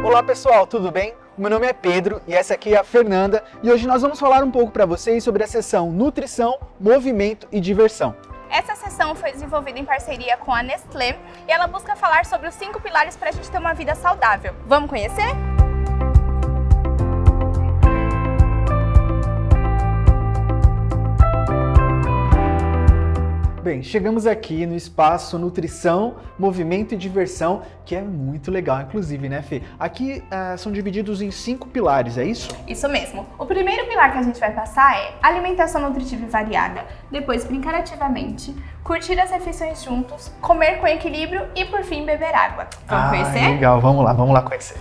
Olá pessoal, tudo bem? O meu nome é Pedro e essa aqui é a Fernanda e hoje nós vamos falar um pouco para vocês sobre a seção Nutrição, Movimento e Diversão. Essa sessão foi desenvolvida em parceria com a Nestlé e ela busca falar sobre os 5 pilares para a gente ter uma vida saudável. Vamos conhecer? Bem, chegamos aqui no espaço Nutrição, Movimento e Diversão, que é muito legal, inclusive, né, Fê? Aqui são divididos em 5 pilares, é isso? Isso mesmo. O primeiro pilar que a gente vai passar é alimentação nutritiva e variada, depois brincar ativamente, curtir as refeições juntos, comer com equilíbrio e, por fim, beber água. Vamos conhecer? Legal, vamos lá conhecer.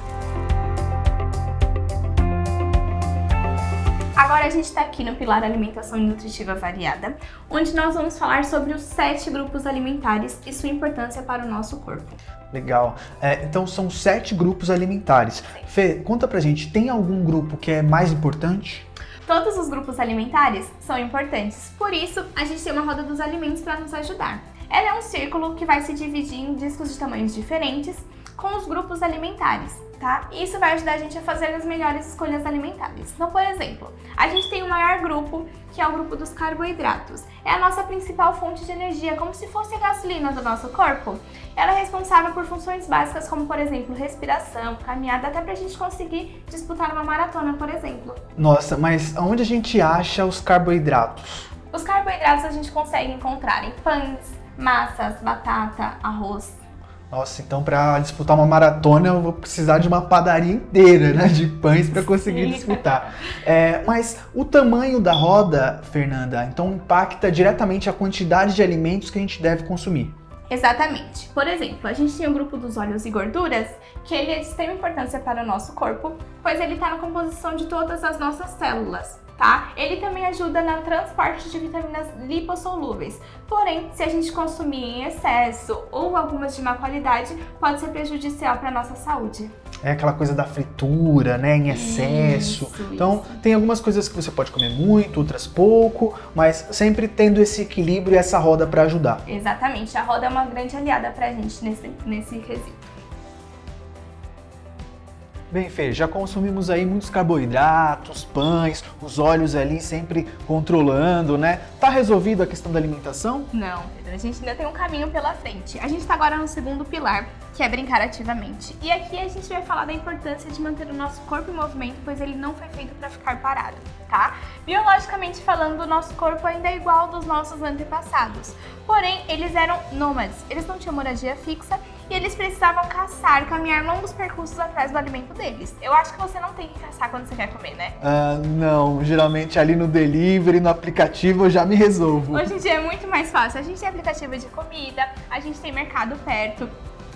Agora a gente está aqui no pilar alimentação nutritiva variada, onde nós vamos falar sobre os 7 grupos alimentares e sua importância para o nosso corpo. Legal. Então são 7 grupos alimentares. Sim. Fê, conta pra gente, tem algum grupo que é mais importante? Todos os grupos alimentares são importantes, por isso a gente tem uma roda dos alimentos para nos ajudar. Ela é um círculo que vai se dividir em discos de tamanhos diferentes com os grupos alimentares, tá? Isso vai ajudar a gente a fazer as melhores escolhas alimentares. Então, por exemplo, a gente tem o maior grupo, que é o grupo dos carboidratos. É a nossa principal fonte de energia, como se fosse a gasolina do nosso corpo. Ela é responsável por funções básicas, como, por exemplo, respiração, caminhada, até pra gente conseguir disputar uma maratona, por exemplo. Nossa, mas onde a gente acha os carboidratos? Os carboidratos a gente consegue encontrar em pães, massas, batata, arroz. Nossa, então para disputar uma maratona eu vou precisar de uma padaria inteira, né, de pães para conseguir disputar. Mas o tamanho da roda, Fernanda, então impacta diretamente a quantidade de alimentos que a gente deve consumir. Exatamente. Por exemplo, a gente tem o grupo dos óleos e gorduras, que ele é de extrema importância para o nosso corpo, pois ele está na composição de todas as nossas células. Tá? Ele também ajuda no transporte de vitaminas lipossolúveis. Porém, se a gente consumir em excesso ou algumas de má qualidade, pode ser prejudicial para a nossa saúde. É aquela coisa da fritura, né, em excesso. Então, tem algumas coisas que você pode comer muito, outras pouco, mas sempre tendo esse equilíbrio e essa roda para ajudar. Exatamente, a roda é uma grande aliada pra gente nesse quesito. Bem, Fê, já consumimos aí muitos carboidratos, pães, os óleos ali sempre controlando, né? Tá resolvido a questão da alimentação? Não, Pedro, a gente ainda tem um caminho pela frente. A gente tá agora no segundo pilar, que é brincar ativamente. E aqui a gente vai falar da importância de manter o nosso corpo em movimento, pois ele não foi feito para ficar parado, tá? Biologicamente falando, o nosso corpo ainda é igual ao dos nossos antepassados. Porém, eles eram nômades, eles não tinham moradia fixa e eles precisavam caçar, caminhar longos percursos atrás do alimento deles. Eu acho que você não tem que caçar quando você quer comer, né? Não, geralmente ali no delivery, no aplicativo eu já me resolvo. Hoje em dia é muito mais fácil, a gente tem aplicativo de comida, a gente tem mercado perto.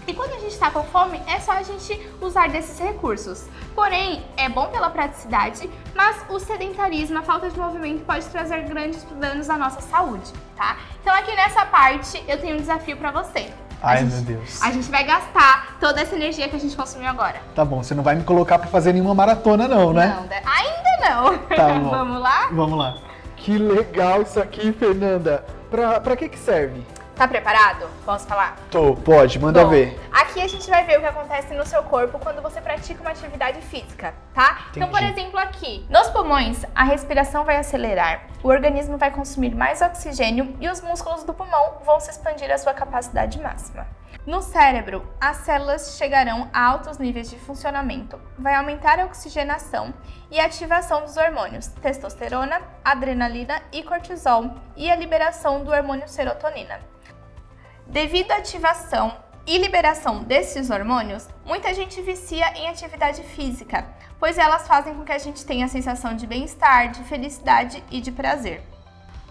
E quando a gente está com fome, é só a gente usar desses recursos. Porém, é bom pela praticidade, mas o sedentarismo, a falta de movimento pode trazer grandes danos à nossa saúde, tá? Então aqui nessa parte eu tenho um desafio para você. Meu Deus. A gente vai gastar toda essa energia que a gente consumiu agora. Tá bom, você não vai me colocar para fazer nenhuma maratona não, né? Não, ainda não. Tá bom. Vamos lá? Vamos lá. Que legal isso aqui, Fernanda. Pra que serve? Tá preparado? Posso falar? Pode, manda ver. Aqui a gente vai ver o que acontece no seu corpo quando você pratica uma atividade física, tá? Entendi. Então, por exemplo, aqui, nos pulmões, a respiração vai acelerar, o organismo vai consumir mais oxigênio e os músculos do pulmão vão se expandir à sua capacidade máxima. No cérebro, as células chegarão a altos níveis de funcionamento, vai aumentar a oxigenação e a ativação dos hormônios testosterona, adrenalina e cortisol e a liberação do hormônio serotonina. Devido à ativação e liberação desses hormônios, muita gente vicia em atividade física, pois elas fazem com que a gente tenha a sensação de bem-estar, de felicidade e de prazer.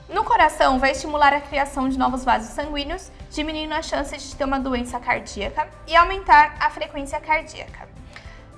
No coração, vai estimular a criação de novos vasos sanguíneos, diminuindo a chance de ter uma doença cardíaca e aumentar a frequência cardíaca.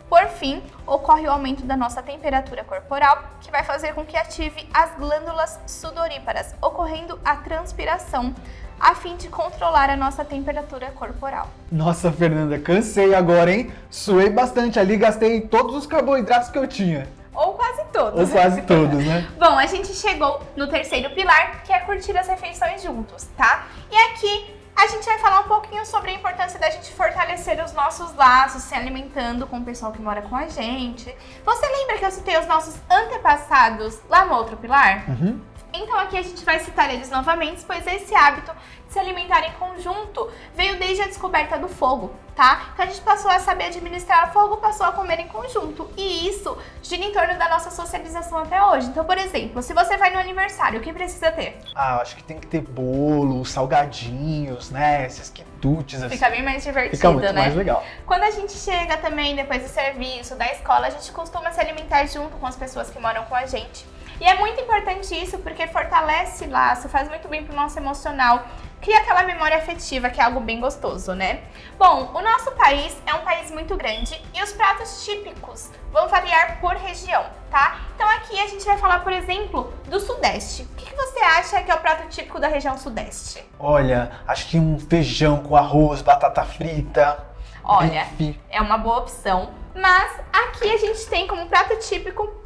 Por fim, ocorre o aumento da nossa temperatura corporal, que vai fazer com que ative as glândulas sudoríparas, ocorrendo a transpiração, a fim de controlar a nossa temperatura corporal. Nossa, Fernanda, cansei agora, hein? Suei bastante ali, gastei todos os carboidratos que eu tinha. Ou quase todos. Ou quase todos, né? Bom, a gente chegou no terceiro pilar, que é curtir as refeições juntos, tá? E aqui a gente vai falar um pouquinho sobre a importância da gente fortalecer os nossos laços, se alimentando com o pessoal que mora com a gente. Você lembra que eu citei os nossos antepassados lá no outro pilar? Uhum. Então aqui a gente vai citar eles novamente, pois esse hábito de se alimentar em conjunto veio desde a descoberta do fogo, tá? Então a gente passou a saber administrar o fogo, passou a comer em conjunto. E isso gira em torno da nossa socialização até hoje. Então, por exemplo, se você vai no aniversário, o que precisa ter? Acho que tem que ter bolo, salgadinhos, né? Esses quitutes, assim. Fica bem mais divertido, Fica muito né? mais legal. Quando a gente chega também, depois do serviço, da escola, a gente costuma se alimentar junto com as pessoas que moram com a gente. E é muito importante isso porque fortalece laço, faz muito bem pro nosso emocional, cria aquela memória afetiva que é algo bem gostoso, né? Bom, o nosso país é um país muito grande e os pratos típicos vão variar por região, tá? Então aqui a gente vai falar, por exemplo, do Sudeste. O que você acha que é o prato típico da região Sudeste? Olha, acho que um feijão com arroz, batata frita. Olha, bife. é uma boa opção, mas aqui a gente tem como prato típico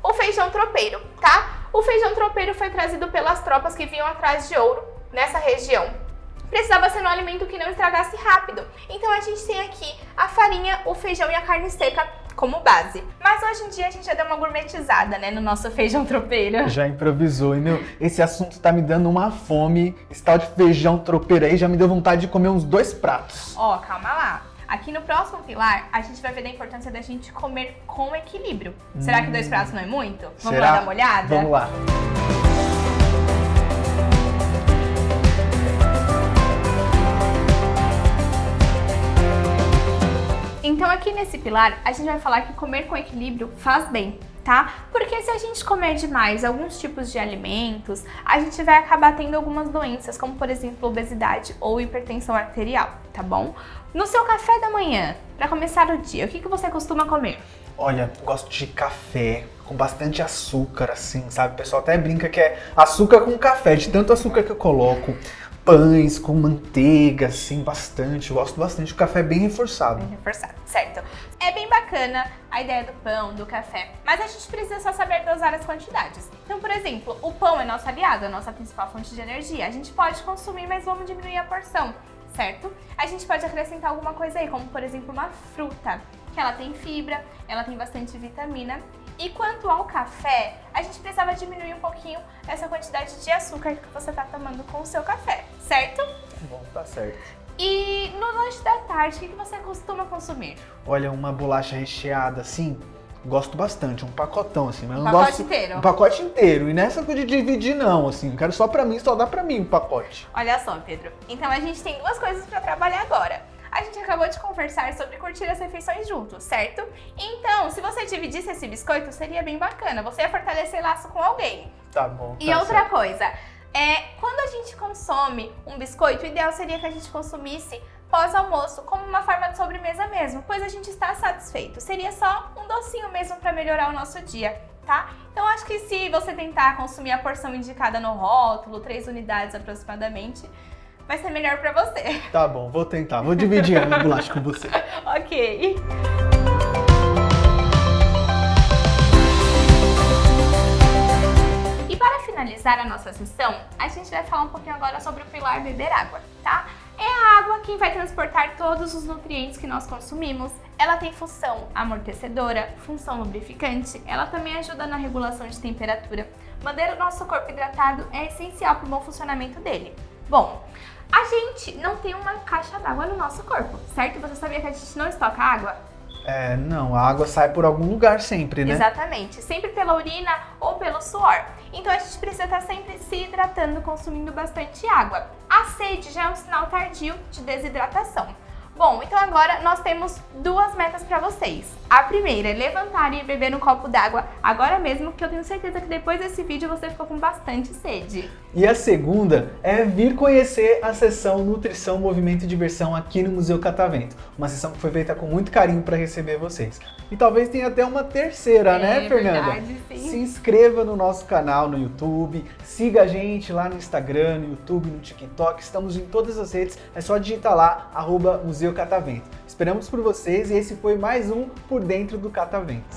o feijão tropeiro, tá? O feijão tropeiro foi trazido pelas tropas que vinham atrás de ouro nessa região. Precisava ser um alimento que não estragasse rápido. Então a gente tem aqui a farinha, o feijão e a carne seca como base. Mas hoje em dia a gente já deu uma gourmetizada, né, no nosso feijão tropeiro. Já improvisou. E, meu, esse assunto tá me dando uma fome. Esse tal de feijão tropeiro aí já me deu vontade de comer uns 2 pratos. Ó, calma lá. Aqui no próximo pilar, a gente vai ver da importância da gente comer com equilíbrio. Será que 2 pratos não é muito? Vamos lá dar uma olhada? Vamos lá. Então aqui nesse pilar, a gente vai falar que comer com equilíbrio faz bem, tá? Porque se a gente comer demais alguns tipos de alimentos, a gente vai acabar tendo algumas doenças, como por exemplo obesidade ou hipertensão arterial, tá bom? No seu café da manhã, para começar o dia, o que você costuma comer? Olha, eu gosto de café com bastante açúcar, assim, sabe? O pessoal até brinca que é açúcar com café, de tanto açúcar que eu coloco. Pães com manteiga, assim, bastante. Eu gosto bastante. O café é bem reforçado. Bem reforçado, certo. É bem bacana a ideia do pão, do café, mas a gente precisa só saber dosar as quantidades. Então, por exemplo, o pão é nosso aliado, a nossa principal fonte de energia. A gente pode consumir, mas vamos diminuir a porção, certo? A gente pode acrescentar alguma coisa aí, como por exemplo uma fruta, que ela tem fibra, ela tem bastante vitamina. E quanto ao café, a gente precisava diminuir um pouquinho essa quantidade de açúcar que você está tomando com o seu café, certo? Tá bom, tá certo. E no lanche da tarde, o que você costuma consumir? Olha, uma bolacha recheada, assim, gosto bastante. Um pacotão, assim. Mas Um não pacote gosto... inteiro? Um pacote inteiro. E nessa coisa de dividir, não, assim. Eu quero só pra mim, só dá pra mim um pacote. Olha só, Pedro. Então a gente tem 2 coisas para trabalhar agora. A gente acabou de conversar sobre curtir as refeições juntos, certo? Então, se você dividisse esse biscoito, seria bem bacana. Você ia fortalecer laço com alguém. Tá bom. E tá outra certo. coisa, quando a gente consome um biscoito, o ideal seria que a gente consumisse pós-almoço, como uma forma de sobremesa mesmo, pois a gente está satisfeito. Seria só um docinho mesmo para melhorar o nosso dia, tá? Então acho que se você tentar consumir a porção indicada no rótulo, 3 unidades aproximadamente, vai ser melhor pra você. Tá bom, vou tentar. Vou dividir a minha bolacha com você. Ok. E para finalizar a nossa sessão, a gente vai falar um pouquinho agora sobre o pilar beber água, tá? É a água quem vai transportar todos os nutrientes que nós consumimos. Ela tem função amortecedora, função lubrificante, ela também ajuda na regulação de temperatura. Manter o nosso corpo hidratado é essencial para o bom funcionamento dele. Bom, a gente não tem uma caixa d'água no nosso corpo, certo? Você sabia que a gente não estoca água? Não, a água sai por algum lugar sempre, né? Exatamente, sempre pela urina ou pelo suor. Então a gente precisa estar sempre se hidratando, consumindo bastante água. A sede já é um sinal tardio de desidratação. Bom, então agora nós temos 2 metas para vocês. A primeira é levantar e beber um copo d'água agora mesmo, que eu tenho certeza que depois desse vídeo você ficou com bastante sede. E a segunda é vir conhecer a sessão Nutrição, Movimento e Diversão aqui no Museu Catavento. Uma sessão que foi feita com muito carinho para receber vocês. E talvez tenha até uma terceira, né, Fernanda? Verdade, sim. Se inscreva no nosso canal no YouTube, siga a gente lá no Instagram, no YouTube, no TikTok, estamos em todas as redes, é só digitar lá, @Museu Catavento. Esperamos por vocês e esse foi mais um Por Dentro do Catavento.